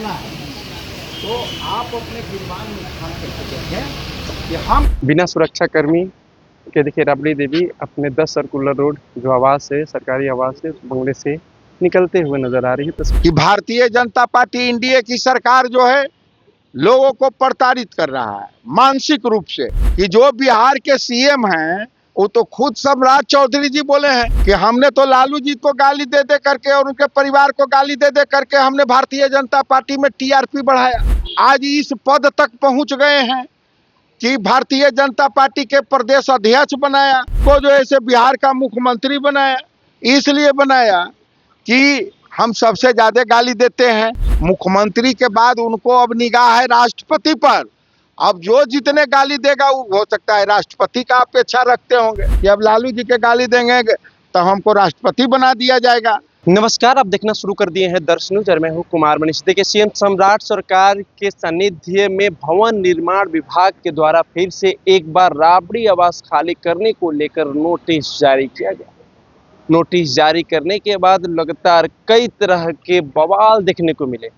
करना है तो आप अपने गिरबान में ठान करके देखें कि हम बिना सुरक्षा कर्मी के देखिए राबड़ी देवी अपने 10 सर्कुलर रोड जो आवास है, सरकारी आवास है, बंगले से निकलते हुए नजर आ रही है। कि भारतीय जनता पार्टी एनडीए की सरकार जो है लोगों को प्रताड़ित कर रहा है मानसिक रूप से। कि जो बिहार के सीएम हैं वो तो खुद सम्राट चौधरी जी बोले हैं कि हमने तो लालू जी को गाली दे दे करके और उनके परिवार को गाली दे दे करके हमने भारतीय जनता पार्टी में टीआरपी बढ़ाया। आज इस पद तक पहुंच गए हैं कि भारतीय जनता पार्टी के प्रदेश अध्यक्ष बनाया, को जो है बिहार का मुख्यमंत्री बनाया। इसलिए बनाया कि हम सबसे ज्यादा गाली देते हैं। मुख्यमंत्री के बाद उनको अब निगाह है राष्ट्रपति पर। अब जो जितने गाली देगा वो हो सकता है राष्ट्रपति का अपेक्षा रखते होंगे कि अब लालू जी के गाली देंगे तो हमको राष्ट्रपति बना दिया जाएगा। नमस्कार, आप देखना शुरू कर दिए हैं दर्श न्यूज और मैं हूं कुमार मनीष। देखिए, सीएम सम्राट सरकार के सानिध्य में भवन निर्माण विभाग के द्वारा फिर से एक बार राबड़ी आवास खाली करने को लेकर नोटिस जारी किया गया। नोटिस जारी करने के बाद लगातार कई तरह के बवाल देखने को मिले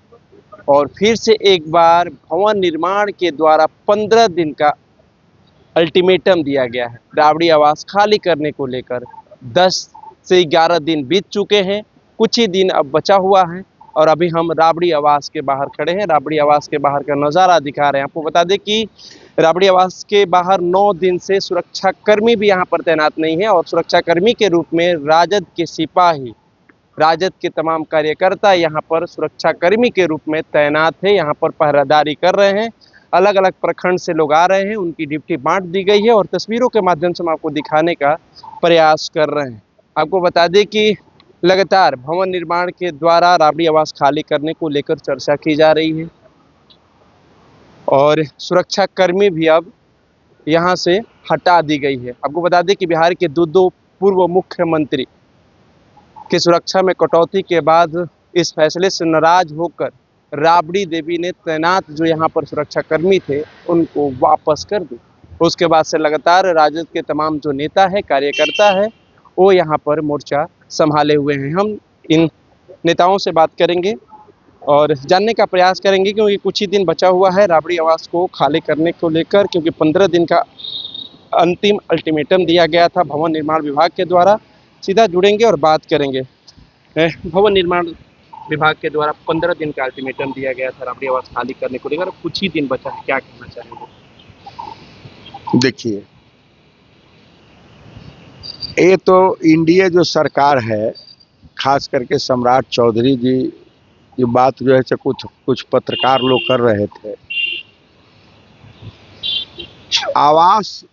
और फिर से एक बार भवन निर्माण के द्वारा 15 दिन का अल्टीमेटम दिया गया है राबड़ी आवास खाली करने को लेकर। 10 से 11 दिन बीत चुके हैं, कुछ ही दिन अब बचा हुआ है और अभी हम राबड़ी आवास के बाहर खड़े हैं। राबड़ी आवास के बाहर का नज़ारा दिखा रहे हैं। आपको बता दें कि राबड़ी आवास के बाहर 9 दिन से सुरक्षा कर्मी भी यहाँ पर तैनात नहीं है और सुरक्षा कर्मी के रूप में राजद के सिपाही, राजद के तमाम कार्यकर्ता यहाँ पर सुरक्षा कर्मी के रूप में तैनात है, यहाँ पर पहरादारी कर रहे हैं। अलग अलग प्रखंड से लोग आ रहे हैं, उनकी ड्यूटी बांट दी गई है और तस्वीरों के माध्यम से हम आपको दिखाने का प्रयास कर रहे हैं। आपको बता दें कि लगातार भवन निर्माण के द्वारा राबड़ी आवास खाली करने को लेकर चर्चा की जा रही है और सुरक्षा कर्मी भी अब यहाँ से हटा दी गई है। आपको बता दें कि बिहार के दो पूर्व मुख्यमंत्री की सुरक्षा में कटौती के बाद इस फैसले से नाराज होकर राबड़ी देवी ने तैनात जो यहाँ पर सुरक्षा कर्मी थे उनको वापस कर दी। उसके बाद से लगातार राजद के तमाम जो नेता है, कार्यकर्ता है, वो यहाँ पर मोर्चा संभाले हुए हैं। हम इन नेताओं से बात करेंगे और जानने का प्रयास करेंगे क्योंकि कुछ ही दिन बचा हुआ है राबड़ी आवास को खाली करने को लेकर, क्योंकि 15 दिन का अंतिम अल्टीमेटम दिया गया था भवन निर्माण विभाग के द्वारा। सीधा जुड़ेंगे और बात करेंगे। भवन निर्माण विभाग के द्वारा 15 दिन का अल्टीमेटम दिया गया था राबड़ी आवास खाली करने को लेकर, कुछ ही दिन बचा है, क्या कहना चाहेंगे? देखिए, ये तो एनडीए जो सरकार है, खास करके सम्राट चौधरी जी, ये बात जो है कुछ पत्रकार लोग कर रहे थे। आवास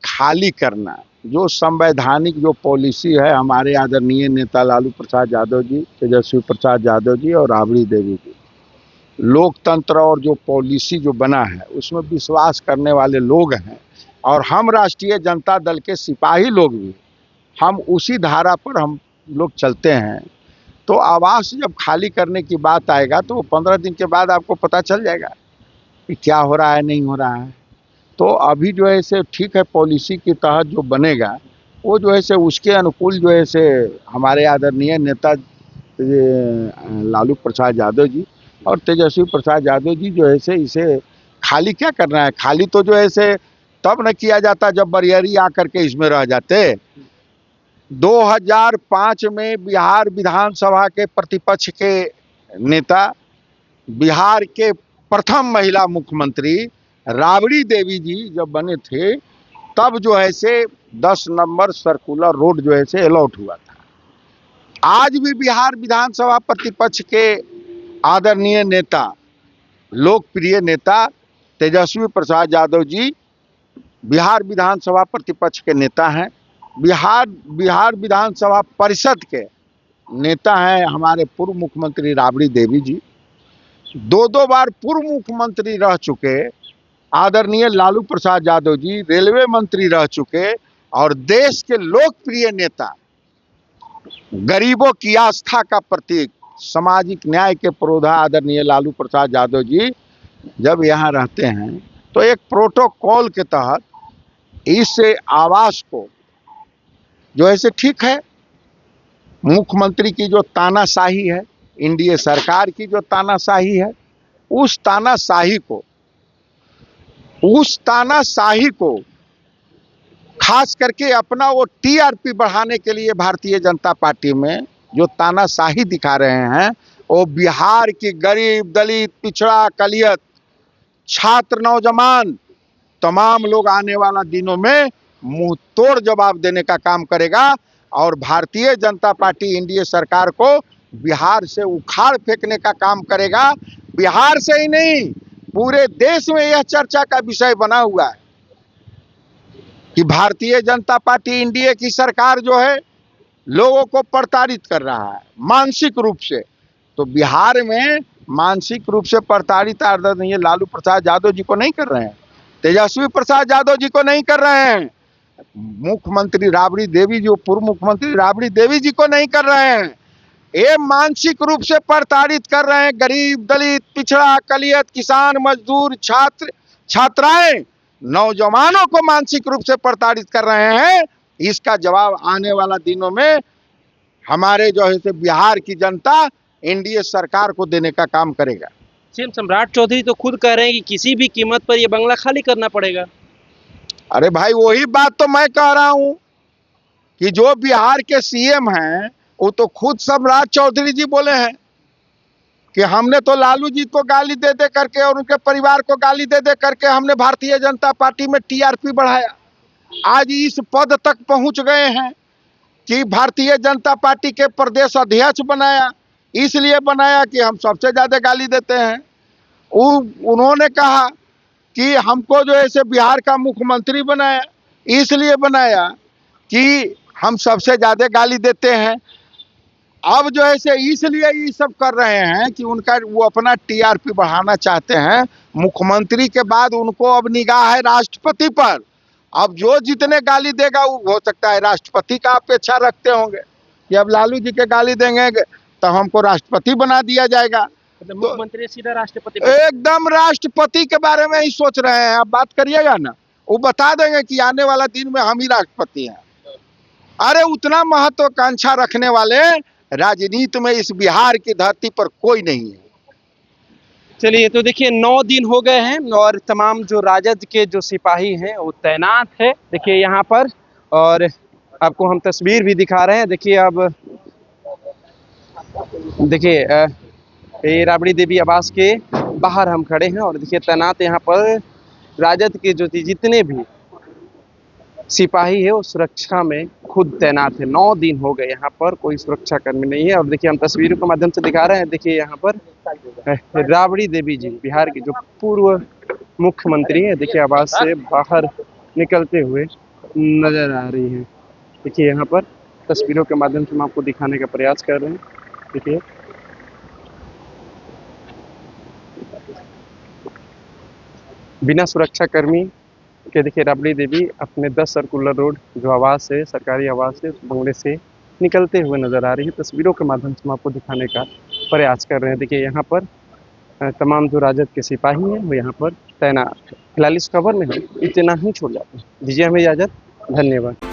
खाली करना जो संवैधानिक जो पॉलिसी है हमारे आदरणीय नेता लालू प्रसाद यादव जी, तेजस्वी प्रसाद यादव जी और राबड़ी देवी जी, लोकतंत्र और जो पॉलिसी जो बना है उसमें विश्वास करने वाले लोग हैं और हम राष्ट्रीय जनता दल के सिपाही लोग भी हम उसी धारा पर हम लोग चलते हैं। तो आवास जब खाली करने की बात आएगा तो 15 दिन के बाद आपको पता चल जाएगा कि क्या हो रहा है, नहीं हो रहा है। तो अभी जो है से ठीक है, पॉलिसी के तहत जो बनेगा वो जो है से उसके अनुकूल जो है से हमारे आदरणीय नेता लालू प्रसाद यादव जी और तेजस्वी प्रसाद यादव जी जो है से इसे खाली क्या करना है। खाली तो जो है से तब न किया जाता जब बरियारी आकर के इसमें रह जाते। 2005 में बिहार विधानसभा के प्रतिपक्ष के नेता, बिहार के प्रथम महिला मुख्यमंत्री राबड़ी देवी जी जब बने थे तब जो है से 10 नंबर सर्कुलर रोड जो है से अलॉट हुआ था। आज भी बिहार विधानसभा प्रतिपक्ष के आदरणीय नेता, लोकप्रिय नेता तेजस्वी प्रसाद यादव जी बिहार विधानसभा प्रतिपक्ष के नेता हैं। बिहार विधानसभा परिषद के नेता हैं हमारे पूर्व मुख्यमंत्री राबड़ी देवी जी। 2 बार पूर्व मुख्यमंत्री रह चुके आदरणीय लालू प्रसाद यादव जी, रेलवे मंत्री रह चुके और देश के लोकप्रिय नेता, गरीबों की आस्था का प्रतीक, सामाजिक न्याय के पुरोधा आदरणीय लालू प्रसाद यादव जी जब यहाँ रहते हैं तो एक प्रोटोकॉल के तहत इस आवास को जो है से ठीक है, मुख्यमंत्री की जो तानाशाही है एनडीए सरकार की जो तानाशाही है, उस तानाशाही को खास करके अपना वो टीआरपी बढ़ाने के लिए भारतीय जनता पार्टी में जो तानाशाही दिखा रहे हैं, वो बिहार की गरीब, दलित, पिछड़ा, कलियत, छात्र, नौजवान तमाम लोग आने वाला दिनों में मुंह तोड़ जवाब देने का काम करेगा। और भारतीय जनता पार्टी एनडीए सरकार को बिहार से उखाड़ फेंकने का काम करेगा। बिहार से ही नहीं, पूरे देश में यह चर्चा का विषय बना हुआ है कि भारतीय जनता पार्टी एनडीए की सरकार जो है लोगों को प्रताड़ित कर रहा है मानसिक रूप से। तो बिहार में मानसिक रूप से प्रताड़ित आदरणीय लालू प्रसाद यादव जी को नहीं कर रहे हैं, तेजस्वी प्रसाद यादव जी को नहीं कर रहे हैं, मुख्यमंत्री राबड़ी देवी जी, पूर्व मुख्यमंत्री राबड़ी देवी जी को नहीं कर रहे हैं। ये मानसिक रूप से प्रताड़ित कर रहे हैं गरीब, दलित, पिछड़ा, कलियत, किसान, मजदूर, छात्र, छात्राएं, नौजवानों को मानसिक रूप से प्रताड़ित कर रहे हैं। इसका जवाब आने वाला दिनों में हमारे जो है बिहार की जनता एनडीए सरकार को देने का काम करेगा। सीएम सम्राट चौधरी तो खुद कह रहे हैं कि किसी भी कीमत पर यह बंगला खाली करना पड़ेगा। अरे भाई, वही बात तो मैं कह रहा हूं कि जो बिहार के सीएम हैं वो तो खुद सम्राट चौधरी जी बोले हैं कि हमने तो लालू जी को गाली दे दे करके और उनके परिवार को गाली दे दे करके हमने भारतीय जनता पार्टी में टीआरपी बढ़ाया। आज इस पद तक पहुंच गए हैं कि भारतीय जनता पार्टी के प्रदेश अध्यक्ष बनाया, इसलिए बनाया कि हम सबसे ज्यादा गाली देते हैं। उन्होंने कहा कि हमको जो है बिहार का मुख्यमंत्री बनाया, इसलिए बनाया कि हम सबसे ज्यादा गाली देते हैं। अब जो है इसलिए ये सब कर रहे हैं कि उनका वो अपना टीआरपी बढ़ाना चाहते हैं। मुख्यमंत्री के बाद उनको अब निगाह है राष्ट्रपति पर। अब जो जितने गाली देगा वो हो सकता है राष्ट्रपति का अपेक्षा रखते होंगे कि अब लालू जी के गाली देंगे तो हमको राष्ट्रपति बना दिया जाएगा। मतलब मुख्यमंत्री सीधा राष्ट्रपति, एकदम राष्ट्रपति के बारे में ही सोच रहे हैं। आप बात करिएगा ना, वो बता देंगे कि आने वाला दिन में हम ही राष्ट्रपति हैं। अरे उतना महत्वाकांक्षा रखने वाले राजनीति में इस बिहार की धरती पर कोई नहीं है। चलिए, तो देखिए 9 दिन हो गए हैं और तमाम जो राजद के जो सिपाही हैं वो तैनात है देखिए यहाँ पर। और आपको हम तस्वीर भी दिखा रहे हैं। देखिए अब देखिए ये राबड़ी देवी आवास के बाहर हम खड़े हैं और देखिए तैनात यहाँ पर राजद के जो जितने भी सिपाही है वो सुरक्षा में खुद तैनात है। 9 दिन हो गए यहाँ पर कोई सुरक्षा कर्मी नहीं है। और देखिए हम तस्वीरों के माध्यम से दिखा रहे हैं। देखिए यहाँ पर राबड़ी देवी जी, बिहार की जो पूर्व मुख्यमंत्री है, देखिए आवास से बाहर निकलते हुए नजर आ रही है। देखिए यहाँ पर तस्वीरों के माध्यम से हम आपको दिखाने का प्रयास कर रहे हैं। देखिए बिना सुरक्षा कर्मी के देखिए राबड़ी देवी अपने 10 सर्कुलर रोड जो आवास है, सरकारी आवास है, उस बंगले से निकलते हुए नजर आ रही है। तस्वीरों के माध्यम से हम आपको दिखाने का प्रयास कर रहे हैं। देखिए यहाँ पर तमाम जो राजद के सिपाही हैं वो यहाँ पर तैनात है। फिलहाल इस खबर में हम इतना ही छोड़ जाते हैं। दीजिए हमें इजाजत, धन्यवाद।